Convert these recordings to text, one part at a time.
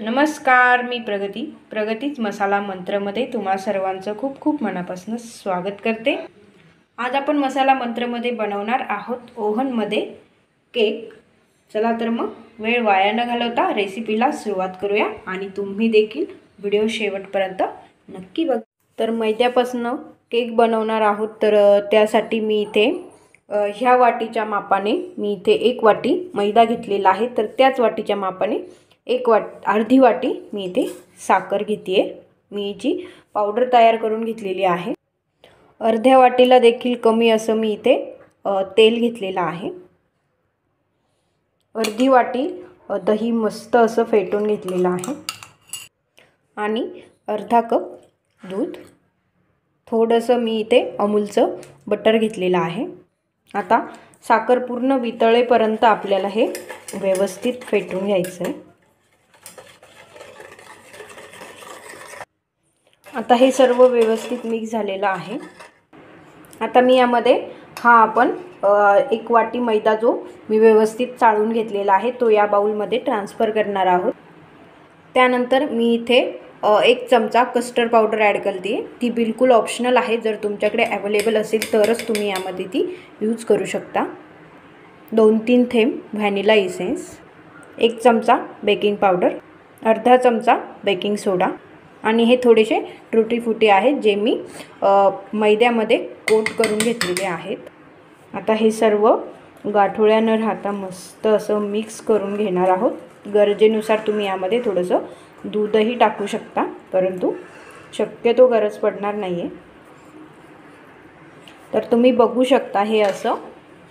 नमस्कार, मी प्रगतीच मसाला मंत्रमध्ये तुम्हा सर्वांचं खूप खूप मनापासून स्वागत करते। आज आपण मसाला मंत्रमध्ये बनवणार आहोत ओव्हनमध्ये केक। चला तर मग वेळ वाया न घालवता रेसिपीला सुरुवात करूया आणि तुम्ही देखील व्हिडिओ शेवटपर्यंत नक्की बघा। तर मैद्यापासून केक बनवणार आहोत, तर त्यासाठी मी इथे ह्या वाटीच्या मापाने मी इथे 1 वाटी मैदा घेतलेला आहे। तर त्याच वाटीच्या मापाने अर्धी वाटी मी इथे साखर घेते। मी जी पावडर तयार करून घेतलेली आहे। अर्ध्या वाटीला देखील कमी असं मी इथे तेल घेतलेलं आहे। अर्धी वाटी दही मस्त असं फेटून घेतलेलं आहे आणि अर्धा कप दूध, थोडंसं मी इथे अमूलचं बटर घेतलेलं आहे। आता साखर पूर्ण वितळेपर्यंत आपल्याला हे व्यवस्थित फेटून घ्यायचं आहे। आता हे सर्व व्यवस्थित मिक्स झालेलं आहे। आता मी यामध्ये आपण 1 वाटी मैदा जो मी व्यवस्थित चाळून घेतलेला आहे तो या बाउलमध्ये ट्रान्सफर करणार आहोत। त्यानंतर मी इथे 1 चमचा कस्टर्ड पावडर ॲड करते। ती बिलकुल ऑप्शनल आहे, जर तुमच्याकडे अवेलेबल असेल तरच तुम्ही यामध्ये ती यूज करू शकता। 2-3 थेंब व्हॅनिला इसेन्स, 1 चमचा बेकिंग पावडर, अर्धा चमचा बेकिंग सोडा आणि हे थोडेसे टूटी फ्रूटी आहेत जे मी मैद्यामध्ये कोट करून घेतलेले आहेत। आता हे सर्व गाठोड्या न राहता मस्त असं मिक्स करून घेणार आहोत। गरजेनुसार तुम्ही यामध्ये थोडंसं दूधही टाकू शकता, परंतु शक्यतो गरज पडणार नाही आहे। तर तुम्ही बघू शकता हे असं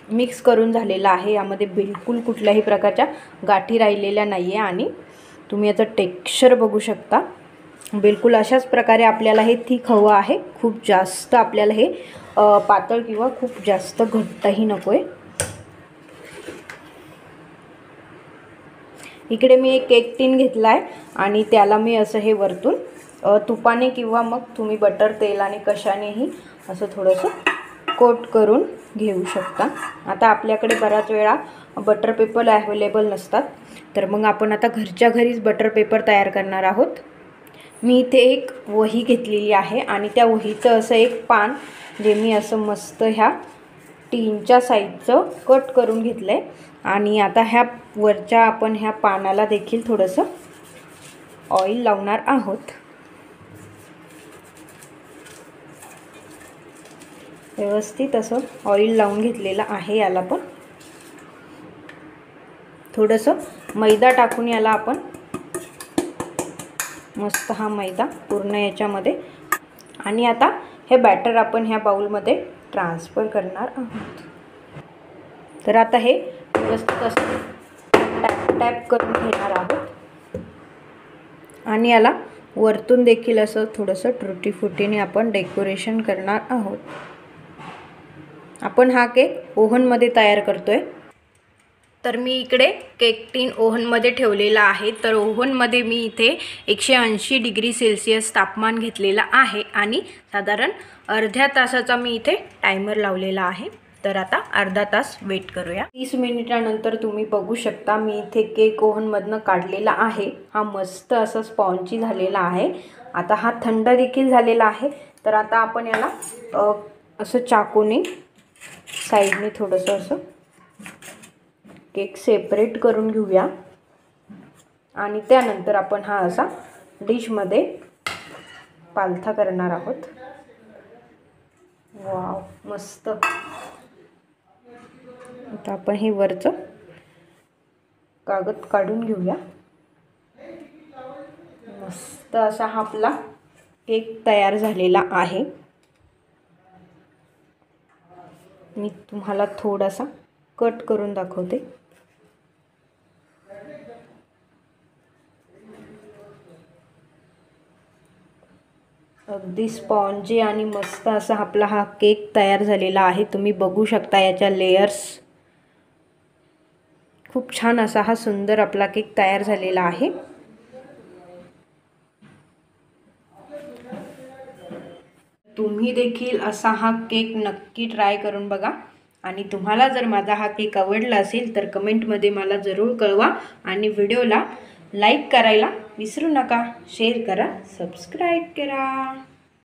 मिक्स करून झालेलं आहे। यामध्ये बिलकुल कुठल्याही प्रकारच्या गाठी राहिलेल्या नाही आहे आणि तुम्ही याचं टेक्स्चर बघू शकता। बिलकुल अशाच प्रकारे आपल्याला हे थिक हवं आहे। खूप जास्त आपल्याला हे पातळ किंवा खूप जास्त घट्टही नको आहे। इकडे मी एक केक टिन घेतला आहे आणि त्याला मी असं हे वरतून तुपाने किंवा मग तुम्ही बटर तेलाने कशानेही असं थोडंसं कोट करून घेऊ शकता। आता आपल्याकडे बऱ्याच वेळा बटर पेपर अवेलेबल नसतात, तर मग आपण आता घरच्या घरीच बटर पेपर तयार करणार आहोत। मी इथे एक वही घेतलेली आहे आणि त्या वहीचं असं एक पान जे मी असं मस्त ह्या टीनच्या साईडचं कट करून घेतलं आहे आणि आता ह्या वरच्या आपण ह्या पानाला देखील थोडंसं ऑइल लावणार आहोत। व्यवस्थित असं ऑइल लावून घेतलेलं आहे। याला पण थोडंसं मैदा टाकून याला आपण मस्त हा मैदा पूर्ण याच्यामध्ये आणि आता हे बॅटर आपण ह्या बाउलमध्ये ट्रान्सफर करणार आहोत। तर आता हे व्यवस्थित असं टॅप करून घेणार आहोत आणि याला वरतून देखील असं थोडंसं टूटी फ्रूटीने आपण डेकोरेशन करणार आहोत। आपण हा केक ओव्हनमध्ये तयार करतोय। तर मी इकडे केक टिन ओव्हनमध्ये ठेवलेला आहे। तर ओव्हनमध्ये मी इथे 180 डिग्री सेल्सिअस तापमान घेतलेला आहे आणि साधारण अर्ध्या तासाचा मी इथे टायमर लावलेला आहे। तर आता अर्धा तास वेट करूया। 30 मिनिटानंतर तुम्ही बघू शकता मी इथे केक ओव्हनमधनं काढलेला आहे। हा मस्त असं स्पॉन्जी झालेला आहे। आता हा थंड देखील झालेला आहे। तर आता आपण याला असं चाकूने साईडने थोडंसं असं केक सेपरेट करून घेऊया आणि त्यानंतर आपण हा असा डिशमध्ये पालथा करणार आहोत। वाव, मस्त। आता आपण हे वरचं कागद काढून घेऊया। मस्त असा हा आपला केक तयार झालेला आहे। मी तुम्हाला थोडासा कट करून दाखवते। अगदी स्पॉन्जी आणि मस्त असा आपला हा केक तयार झालेला आहे। तुम्ही बघू शकता याच्या लेयर्स। खूप छान असा हा सुंदर आपला केक तयार झालेला आहे। तुम्ही देखील असा हा केक नक्की ट्राय करून बघा आणि तुम्हाला जर माझा हा केक आवडला असेल तर कमेंटमध्ये मला जरूर कळवा आणि व्हिडिओला लाईक करायला विसरू नका, शेअर करा, सबस्क्राईब करा.